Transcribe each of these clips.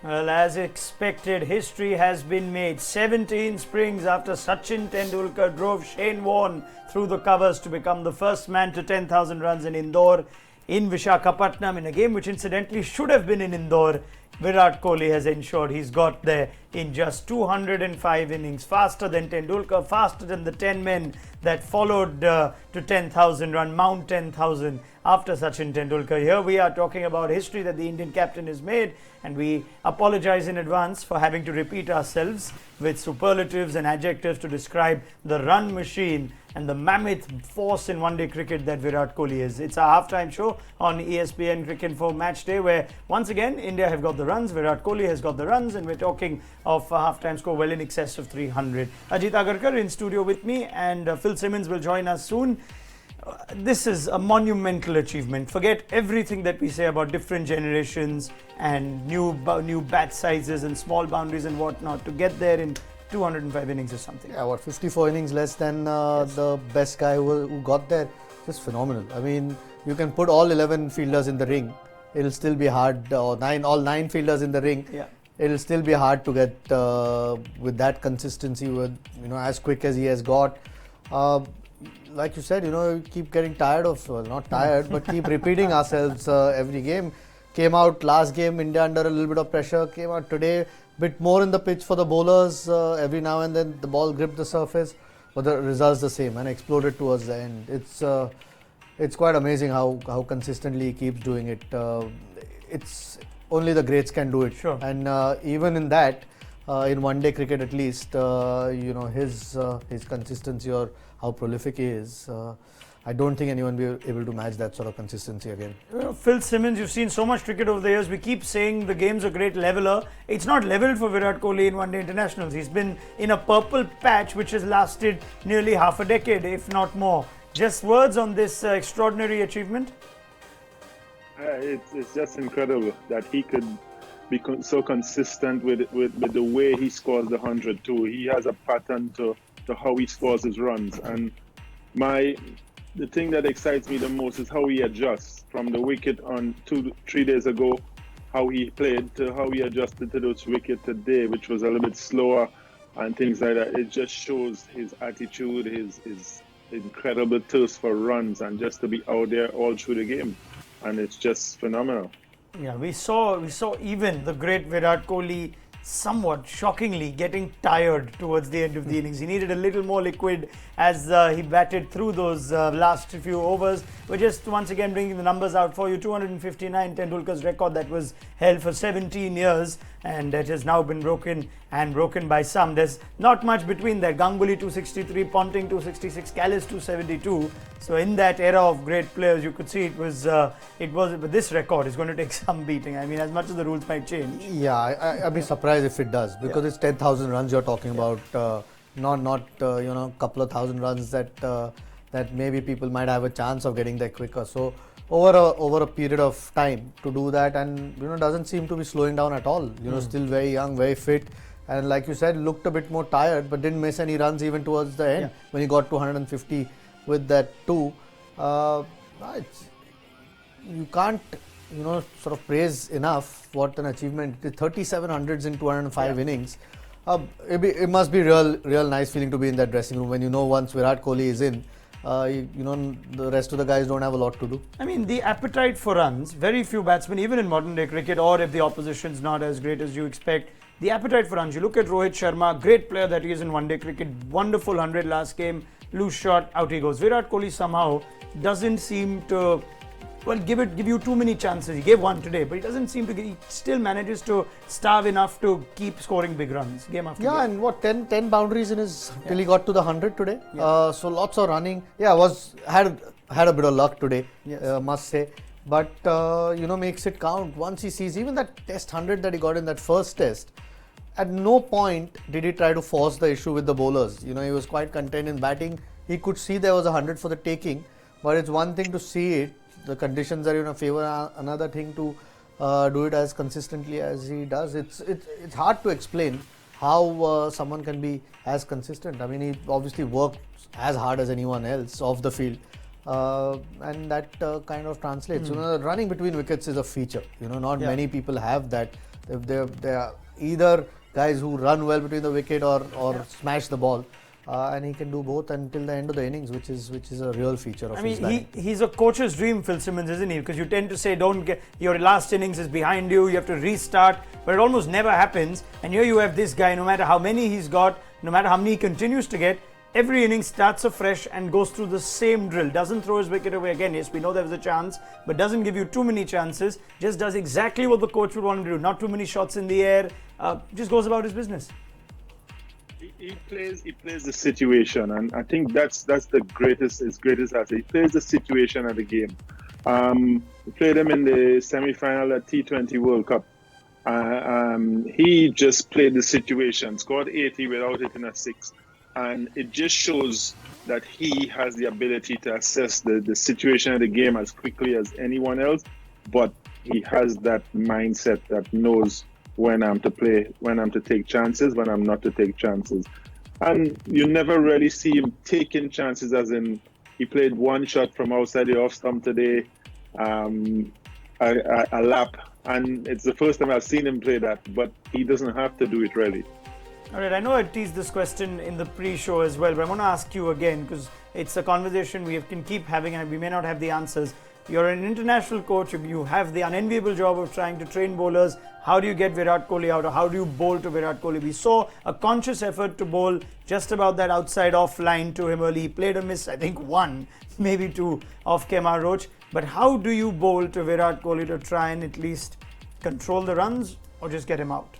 Well, as expected, history has been made. 17 springs after Sachin Tendulkar drove Shane Warne through the covers to become the first man to 10,000 runs in Indore, in Visakhapatnam, in a game which incidentally should have been in Indore. Virat Kohli has ensured he's got there in just 205 innings, faster than Tendulkar, faster than the 10 men that followed to 10,000 run, Mount 10,000 after Sachin Tendulkar. Here we are talking about history that the Indian captain has made, and we apologize in advance for having to repeat ourselves with superlatives and adjectives to describe the run machine and the mammoth force in one-day cricket that Virat Kohli is. It's a halftime show on ESPNcricinfo Match Day, where once again India have got the runs, Virat Kohli has got the runs, and we're talking of a halftime score well in excess of 300. Ajit Agarkar in studio with me, and Phil Simmons will join us soon. This is a monumental achievement. Forget everything that we say about different generations and new bat sizes and small boundaries and whatnot. To get there in 205 innings or something. Yeah, 54 innings less than the best guy who got there. Just phenomenal. I mean, you can put all 11 fielders in the ring. It'll still be hard, or all nine fielders in the ring. Yeah. It'll still be hard to get with that consistency, with as quick as he has got. Like you said, you keep getting tired of, well, not tired, but keep repeating ourselves every game. Came out last game, India under a little bit of pressure. Came out today, bit more in the pitch for the bowlers. Every now and then the ball gripped the surface, but the results the same and exploded towards the end. It's quite amazing how consistently he keeps doing it. It's only the greats can do it. Sure. And even in that, in one-day cricket at least, his consistency or how prolific he is, I don't think anyone will be able to match that sort of consistency again. Phil Simmons, you've seen so much cricket over the years. We keep saying the game's a great leveler. It's not leveled for Virat Kohli in one-day internationals. He's been in a purple patch which has lasted nearly half a decade, if not more. Just words on this extraordinary achievement? It's just incredible that he could be so consistent with the way he scores the 100 too. He has a pattern to how he scores his runs, and the thing that excites me the most is how he adjusts from the wicket on 2-3 days ago, how he played, to how he adjusted to those wicket today, which was a little bit slower and things like that. It just shows his attitude, his incredible thirst for runs, and just to be out there all through the game, and it's just phenomenal. Yeah, we saw even the great Virat Kohli somewhat shockingly getting tired towards the end of the innings. He needed a little more liquid as he batted through those last few overs. We're just once again bringing the numbers out for you. 259, Tendulkar's record that was held for 17 years, and it has now been broken by some. There's not much between that. Ganguly 263, Ponting 266, Callis 272. So in that era of great players, you could see it was but this record is going to take some beating. I mean, as much as the rules might change. Yeah, I'd be surprised if it does, because it's 10,000 runs you're talking about, not couple of thousand runs that maybe people might have a chance of getting there quicker. So over a period of time to do that, and doesn't seem to be slowing down at all. Still very young, very fit, and like you said, looked a bit more tired, but didn't miss any runs even towards the end when he got to 150 with that too. You can't sort of praise enough what an achievement. 37 hundreds in 205 innings. It must be real nice feeling to be in that dressing room when once Virat Kohli is in, the rest of the guys don't have a lot to do. I mean, the appetite for runs, very few batsmen, even in modern day cricket, or if the opposition's not as great as you expect, the appetite for runs. You look at Rohit Sharma, great player that he is in one day cricket, wonderful 100 last game, loose shot, out he goes. Virat Kohli somehow doesn't seem to give you too many chances. He gave one today, but he doesn't seem to. He still manages to starve enough to keep scoring big runs game after game. Yeah, and 10 boundaries in his till he got to the 100 today. Yeah. So lots of running. Yeah, had a bit of luck today, yes. Must say. But makes it count. Once he sees even that test 100 that he got in that first test, at no point did he try to force the issue with the bowlers. He was quite content in batting. He could see there was 100 for the taking, but it's one thing to see it. The conditions are in favor. Another thing to do it as consistently as he does. It's hard to explain how someone can be as consistent. I mean, he obviously works as hard as anyone else off the field, and that kind of translates. Running between wickets is a feature. Not many people have that They are either guys who run well between the wicket or smash the ball. And he can do both until the end of the innings, which is a real feature of his batting. He's a coach's dream, Phil Simmons, isn't he? Because you tend to say, your last innings is behind you, you have to restart, but it almost never happens. And here you have this guy, no matter how many he's got, no matter how many he continues to get, every inning starts afresh and goes through the same drill. Doesn't throw his wicket away again. Yes, we know there was a chance, but doesn't give you too many chances. Just does exactly what the coach would want him to do. Not too many shots in the air. Just goes about his business. He plays the situation, and I think that's his greatest asset. He plays the situation of the game. We played him in the semi-final at T20 World Cup. He just played the situation, scored 80 without hitting a six, and it just shows that he has the ability to assess the situation of the game as quickly as anyone else, but he has that mindset that knows when I'm to play, when I'm to take chances, when I'm not to take chances. And you never really see him taking chances, as in he played one shot from outside the off stump today, a lap, and it's the first time I've seen him play that, but he doesn't have to do it really. All right, I know I teased this question in the pre-show as well, but I want to ask you again because it's a conversation we can keep having and we may not have the answers. You're an international coach, you have the unenviable job of trying to train bowlers. How do you get Virat Kohli out, or how do you bowl to Virat Kohli? We saw a conscious effort to bowl just about that outside off line to him early. He played a miss, I think one, maybe two off Kemar Roach. But how do you bowl to Virat Kohli to try and at least control the runs or just get him out?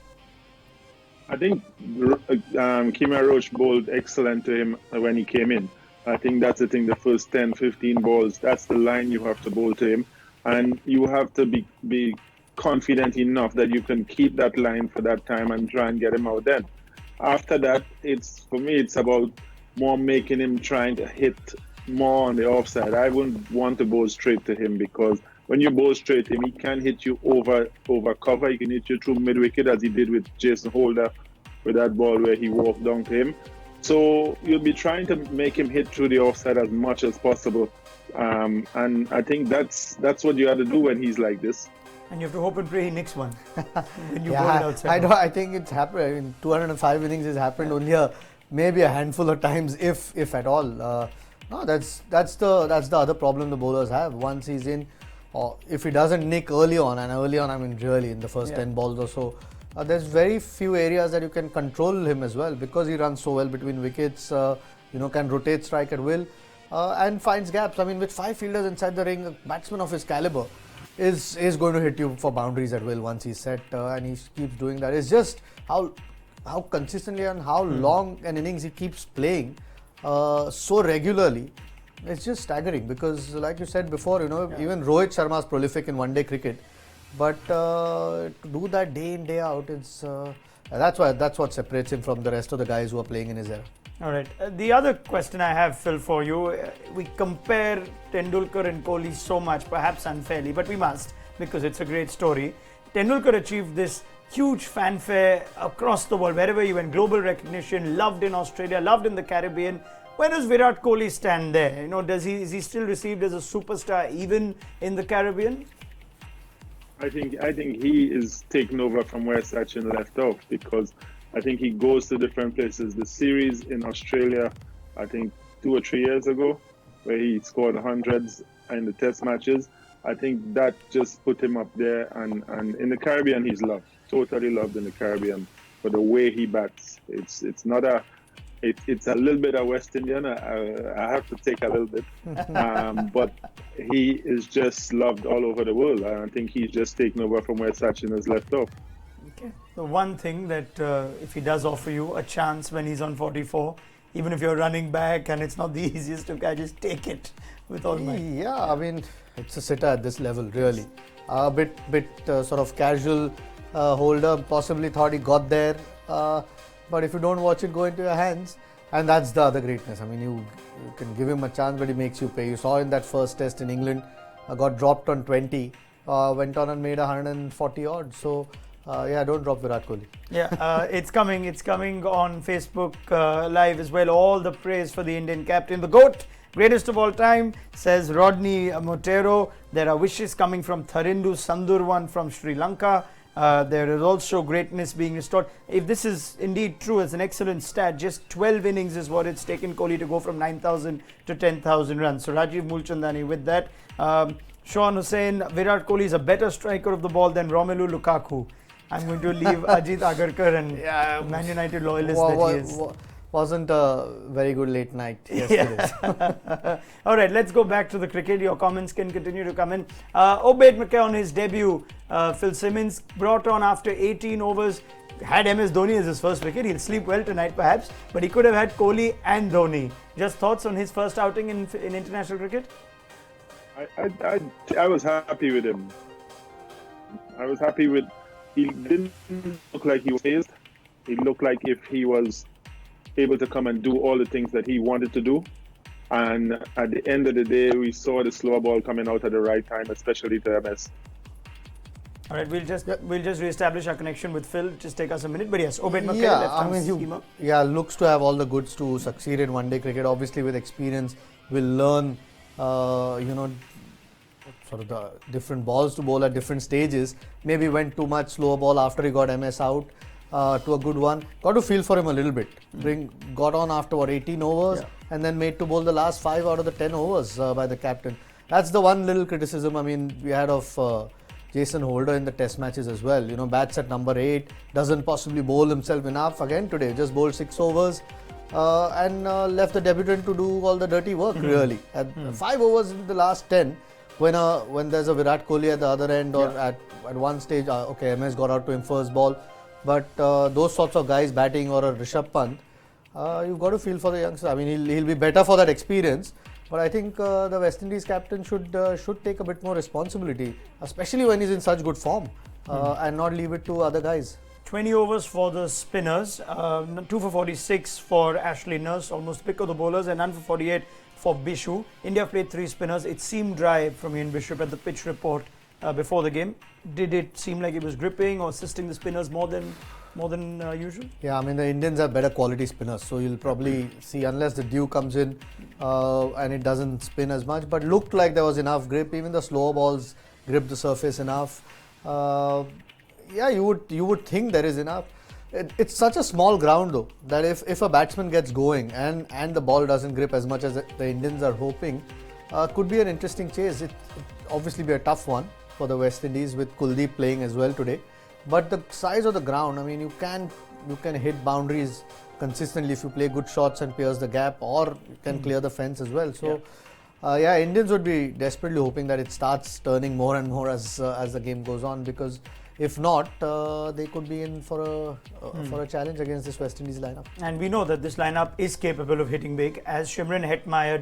I think Kemar Roach bowled excellent to him when he came in. I think that's the thing, the first 10, 15 balls, that's the line you have to bowl to him. And you have to be confident enough that you can keep that line for that time and try and get him out then. After that, for me, it's about more making him trying to hit more on the offside. I wouldn't want to bowl straight to him, because when you bowl straight to him, he can hit you over cover. He can hit you through mid-wicket, as he did with Jason Holder with that ball where he walked down to him. So you'll be trying to make him hit through the offside as much as possible. And I think that's what you have to do when he's like this. And you have to hope and pray he nicks one when you bowl it outside. I think it's happened. In 205 innings, it's happened only maybe a handful of times, if at all. No, that's the other problem the bowlers have. Once he's in, or if he doesn't nick early on, and early on I mean really in the first 10 balls or so, there's very few areas that you can control him as well, because he runs so well between wickets, can rotate strike at will, and finds gaps. I mean, with 5 fielders inside the ring, a batsman of his caliber is going to hit you for boundaries at will once he's set, and he keeps doing that. It's just how consistently and how long an innings he keeps playing so regularly. It's just staggering, because like you said before, even Rohit Sharma is prolific in one-day cricket. But to do that day in, day out, that's what separates him from the rest of the guys who are playing in his era. All right. The other question I have, Phil, for you, we compare Tendulkar and Kohli so much, perhaps unfairly, but we must, because it's a great story. Tendulkar achieved this huge fanfare across the world, wherever he went, global recognition, loved in Australia, loved in the Caribbean. Where does Virat Kohli stand there? Is he still received as a superstar even in the Caribbean? I think he is taking over from where Sachin left off, because I think he goes to different places. The series in Australia, I think 2 or 3 years ago, where he scored hundreds in the test matches, I think that just put him up there. And in the Caribbean, he's loved, totally loved in the Caribbean for the way he bats. It's a little bit of West Indian. I have to take a little bit, but he is just loved all over the world. I think he's just taken over from where Sachin has left off. Okay. The one thing that if he does offer you a chance when he's on 44, even if you're running back and it's not the easiest to catch, just take it with all might. Yeah, I mean, it's a sitter at this level, really. A bit sort of casual holder, possibly thought he got there. But if you don't watch it go into your hands, and that's the other greatness. I mean, you can give him a chance, but he makes you pay. You saw in that first test in England, got dropped on 20, went on and made 140 odd. So, don't drop Virat Kohli. Yeah, it's coming on Facebook Live as well. All the praise for the Indian captain, the GOAT, greatest of all time, says Rodney Motero. There are wishes coming from Tharindu Sandurwan from Sri Lanka. There is also greatness being restored. If this is indeed true, it's an excellent stat. Just 12 innings is what it's taken Kohli to go from 9,000 to 10,000 runs. So Rajiv Mulchandani with that. Sean Hussain, Virat Kohli is a better striker of the ball than Romelu Lukaku. I'm going to leave Ajit Agarkar and Man United loyalist that he is. Wasn't a very good late night yesterday. Yeah. All right, let's go back to the cricket. Your comments can continue to come in. Obed McKay on his debut. Phil Simmons brought on after 18 overs. Had MS Dhoni as his first wicket. He'll sleep well tonight perhaps. But he could have had Kohli and Dhoni. Just thoughts on his first outing in international cricket? I was happy with him. I was happy with... He didn't look like he was phased. He looked like if he was able to come and do all the things that he wanted to do. And at the end of the day, we saw the slower ball coming out at the right time, especially to MS. All right, we'll just reestablish our connection with Phil. Just take us a minute. But yes, Obed McKay, left-arm seamer. Looks to have all the goods to succeed in one-day cricket. Obviously, with experience, will learn, sort of the different balls to bowl at different stages. Maybe went too much slower ball after he got MS out to a good one. Got to feel for him a little bit. Got on after 18 overs and then made to bowl the last 5 out of the 10 overs by the captain. That's the one little criticism we had of Jason Holder in the test matches as well. Bats at number 8, doesn't possibly bowl himself enough again today. Just bowled 6 overs and left the debutant to do all the dirty work really. At 5 overs in the last 10. When there's a Virat Kohli at the other end or at one stage, MS got out to him first ball. But those sorts of guys batting or a Rishabh Pant, you've got to feel for the youngster. He'll be better for that experience. But I think the West Indies captain should take a bit more responsibility, especially when he's in such good form and not leave it to other guys. 20 overs for the spinners, 2 for 46 for Ashley Nurse, almost pick of the bowlers, and none for 48 for Bishu. India played 3 spinners. It seemed dry from Ian Bishop at the pitch report before the game. Did it seem like it was gripping or assisting the spinners more than usual? Yeah, the Indians have better quality spinners, so you'll probably see, unless the dew comes in and it doesn't spin as much, but looked like there was enough grip. Even the slower balls gripped the surface enough. You would think there is enough. It's such a small ground though, that if a batsman gets going and the ball doesn't grip as much as the Indians are hoping, could be an interesting chase. It obviously be a tough one for the West Indies with Kuldeep playing as well today. But the size of the ground, you can hit boundaries consistently if you play good shots and pierce the gap, or you can clear the fence as well. So Indians would be desperately hoping that it starts turning more and more as the game goes on, because if not, they could be in for a challenge against this West Indies lineup. And we know that this lineup is capable of hitting big, as Shimron Hetmeyer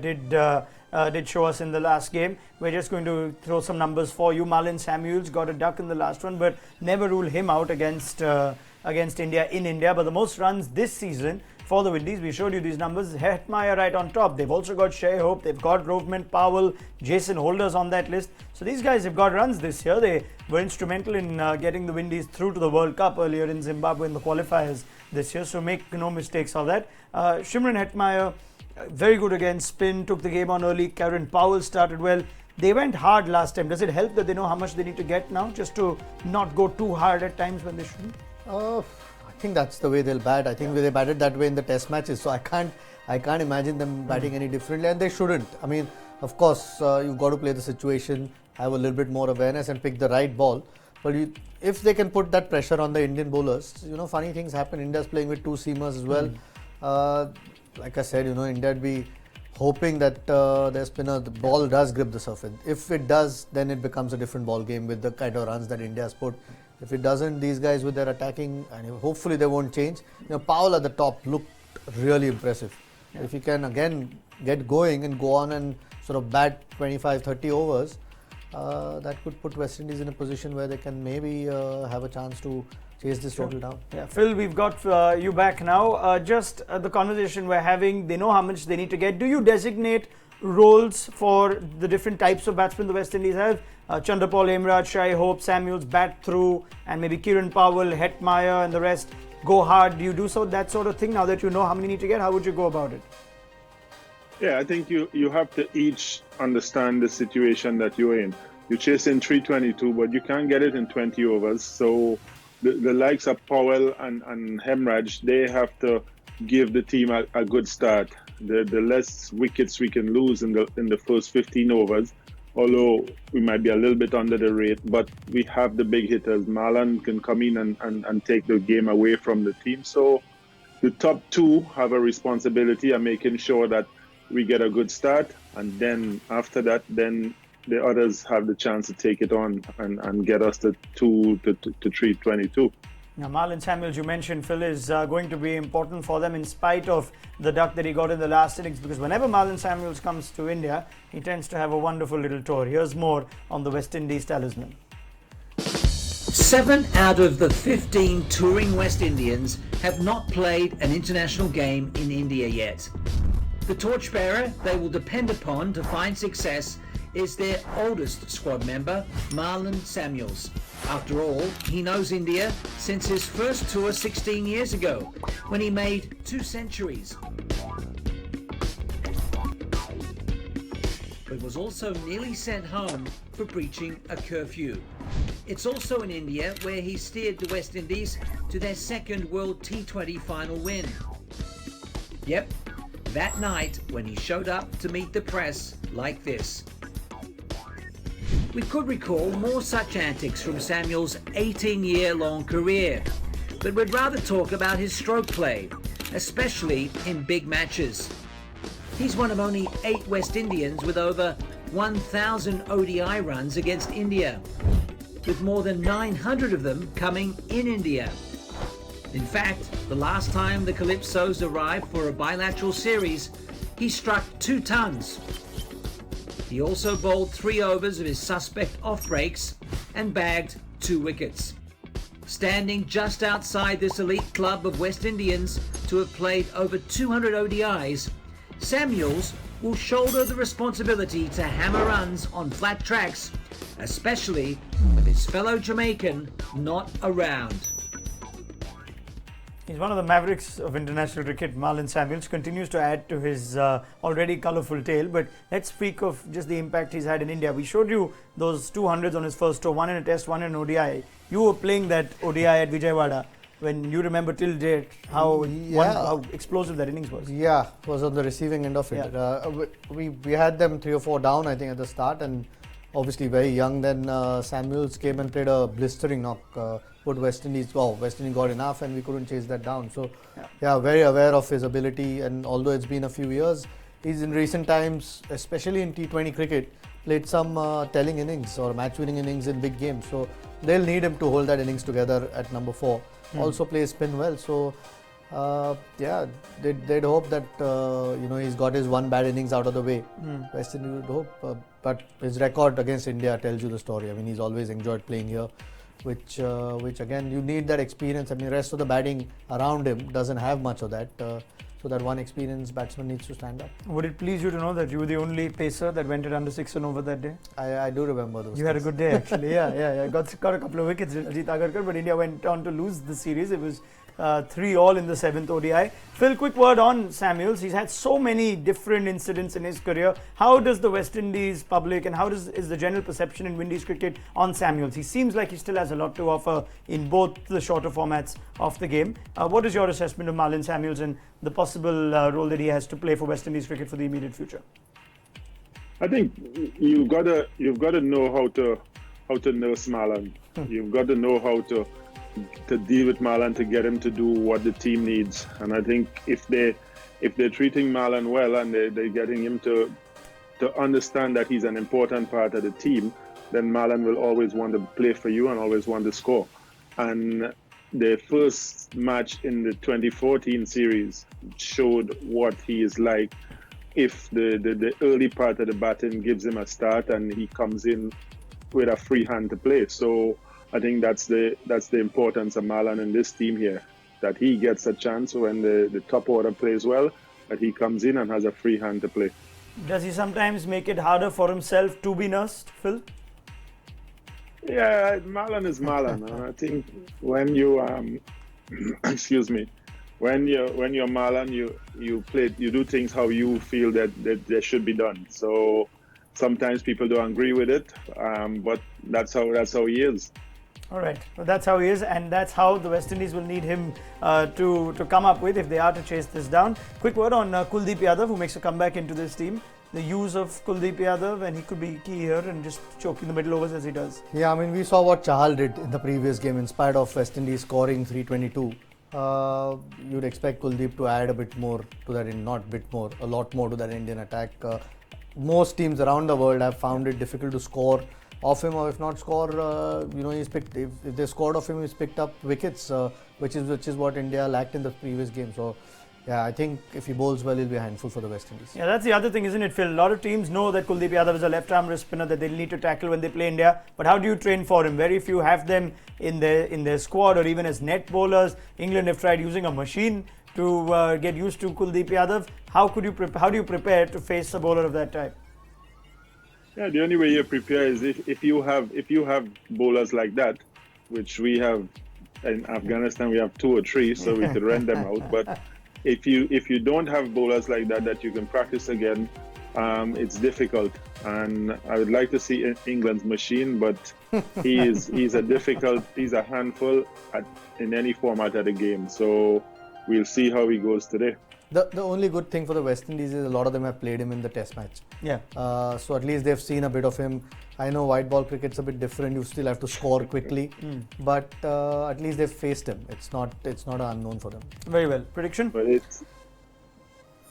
did show us in the last game. We're just going to throw some numbers for you. Marlon Samuels got a duck in the last one, but never rule him out against India in India. But the most runs this season for the Windies, we showed you these numbers. Hetmeyer right on top. They've also got Shai Hope, they've got Rovman Powell, Jason Holder's on that list. So these guys have got runs this year. They were instrumental in getting the Windies through to the World Cup earlier in Zimbabwe in the qualifiers this year. So make no mistakes of that. Shimron Hetmeyer, very good against spin, took the game on early. Karen Powell started well. They went hard last time. Does it help that they know how much they need to get now, just to not go too hard at times when they shouldn't? I think that's the way they'll bat. I think they batted that way in the test matches, so I can't imagine them batting any differently, and they shouldn't. Of course, you've got to play the situation, have a little bit more awareness and pick the right ball. But if they can put that pressure on the Indian bowlers, funny things happen. India's playing with 2 seamers as well. Like I said, India'd be hoping that their spinner, the ball does grip the surface. If it does, then it becomes a different ball game with the kind of runs that India's put. If it doesn't, these guys with their attacking, and hopefully they won't change. Powell at the top looked really impressive. Yeah. If he can again get going and go on and sort of bat 25-30 overs, that could put West Indies in a position where they can maybe have a chance to chase this total down. Yeah, Phil, we've got you back now. Just the conversation we're having, they know how much they need to get. Do you designate roles for the different types of batsmen the West Indies have? Chandrapal Emraj, Shai Hope, Samuels bat through, and maybe Kieran Powell, Hetmeyer and the rest go hard. Do you do that sort of thing now that you know how many need to get? How would you go about it? Yeah, I think you have to each understand the situation that you're in. You're chasing 322, but you can't get it in 20 overs. So the likes of Powell and Hemraj, they have to give the team a good start. The less wickets we can lose in the first 15 overs, although we might be a little bit under the rate, but we have the big hitters. Marlon can come in and take the game away from the team. So the top two have a responsibility of making sure that we get a good start, and then after that, then the others have the chance to take it on and get us to 322. Now, Marlon Samuels, you mentioned, Phil, is going to be important for them in spite of the duck that he got in the last innings, because whenever Marlon Samuels comes to India, he tends to have a wonderful little tour. Here's more on the West Indies talisman. 7 out of the 15 touring West Indians have not played an international game in India yet. The torchbearer they will depend upon to find success is their oldest squad member, Marlon Samuels. After all, he knows India since his first tour 16 years ago, when he made 2 centuries. But was also nearly sent home for breaching a curfew. It's also in India where he steered the West Indies to their second World T20 final win. Yep, that night when he showed up to meet the press like this. We could recall more such antics from Samuel's 18-year-long career, but we'd rather talk about his stroke play, especially in big matches. He's one of only 8 West Indians with over 1,000 ODI runs against India, with more than 900 of them coming in India. In fact, the last time the Calypsos arrived for a bilateral series, he struck 2 tons. He also bowled 3 overs of his suspect off breaks and bagged 2 wickets. Standing just outside this elite club of West Indians to have played over 200 ODIs, Samuels will shoulder the responsibility to hammer runs on flat tracks, especially with his fellow Jamaican not around. He's one of the mavericks of international cricket. Marlon Samuels continues to add to his already colourful tale, but let's speak of just the impact he's had in India. We showed you those 200s on his first tour, 1 in a test, 1 in an ODI. You were playing that ODI at Vijayawada. When you remember till date how explosive that innings was. Yeah, was on the receiving end of it. Yeah. We had them 3 or 4 down, I think, at the start, and obviously very young. Then Samuels came and played a blistering knock. Put West Indies got enough, and we couldn't chase that down. So, yeah, very aware of his ability. And although it's been a few years, he's in recent times, especially in T20 cricket, played some telling innings or match-winning innings in big games. So they'll need him to hold that innings together at number 4. Also plays spin well, so they'd hope that he's got his 1 bad innings out of the way. West Indies would hope, but his record against India tells you the story. I mean, he's always enjoyed playing here, which again, you need that experience. I mean, the rest of the batting around him doesn't have much of that, so that one experienced batsman needs to stand up. Would it please you to know that you were the only pacer that went it under 6 and over that day? I do remember those. You had a good day, actually. Yeah. Got a couple of wickets, Ajit Agarkar, but India went on to lose the series. It was 3-all in the 7th ODI. Phil, quick word on Samuels. He's had so many different incidents in his career. How does the West Indies public and how is the general perception in Windies cricket on Samuels? He seems like he still has a lot to offer in both the shorter formats of the game. What is your assessment of Marlon Samuels and the possible role that he has to play for West Indies cricket for the immediate future? I think you've got to know how to nurse Marlon. You've got to know how to deal with Marlon to get him to do what the team needs. And I think if they're treating Marlon well and they're getting him to understand that he's an important part of the team, then Marlon will always want to play for you and always want to score. And the first match in the 2014 series showed what he is like if the early part of the batting gives him a start and he comes in with a free hand to play. So I think that's the importance of Marlon in this team here, that he gets a chance when the top order plays well, that he comes in and has a free hand to play. Does he sometimes make it harder for himself to be nursed, Phil? Yeah, Marlon is Marlon. I think when you when you're Marlon, you do things how you feel that they should be done. So sometimes people don't agree with it, but that's how he is. All right, well, that's how he is, and that's how the West Indies will need him to come up with if they are to chase this down. Quick word on Kuldeep Yadav, who makes a comeback into this team. The use of Kuldeep Yadav, and he could be key here and just choking the middle overs as he does. Yeah, I mean, we saw what Chahal did in the previous game. In spite of West Indies scoring 322, you'd expect Kuldeep to add a bit more to that, not a bit more, a lot more to that Indian attack. Most teams around the world have found it difficult to score off him, or if not score, he's picked. If they scored off him, he's picked up wickets, which is what India lacked in the previous game. So, yeah, I think if he bowls well, he'll be a handful for the West Indies. Yeah, that's the other thing, isn't it, Phil? A lot of teams know that Kuldeep Yadav is a left-arm wrist spinner that they'll need to tackle when they play India. But how do you train for him? Very few have them in their squad or even as net bowlers. England have tried using a machine to get used to Kuldeep Yadav. How do you prepare to face a bowler of that type? Yeah, the only way you prepare is if you have bowlers like that, which we have in Afghanistan. We have 2 or 3, so we could rent them out. But if you don't have bowlers like that you can practice again, it's difficult. And I would like to see England's machine, but he's a handful in any format of the game. So we'll see how he goes today. The only good thing for the West Indies is a lot of them have played him in the Test match. Yeah. So at least they've seen a bit of him. I know white ball cricket's a bit different. You still have to score quickly, but at least they've faced him. It's not an unknown for them. Very well. Prediction? But it's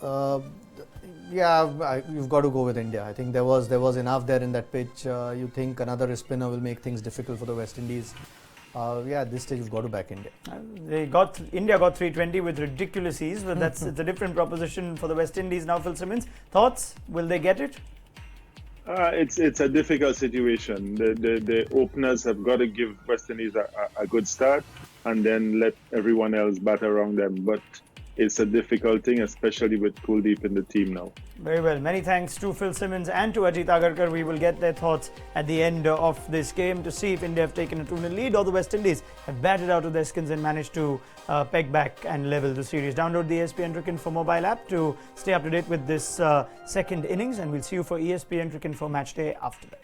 you've got to go with India. I think there was enough there in that pitch. You think another spinner will make things difficult for the West Indies? At this stage you've got to back India. India got 320 with ridiculous ease, but it's a different proposition for the West Indies now. Phil Simmons, thoughts? Will they get it? It's a difficult situation. The openers have got to give West Indies a good start and then let everyone else bat around them. But it's a difficult thing, especially with Kuldeep in the team now. Very well. Many thanks to Phil Simmons and to Ajit Agarkar. We will get their thoughts at the end of this game to see if India have taken a 2-0 lead or the West Indies have batted out of their skins and managed to peg back and level the series. Download the ESPNcricinfo mobile app to stay up to date with this second innings, and we'll see you for ESPNcricinfo match day after that.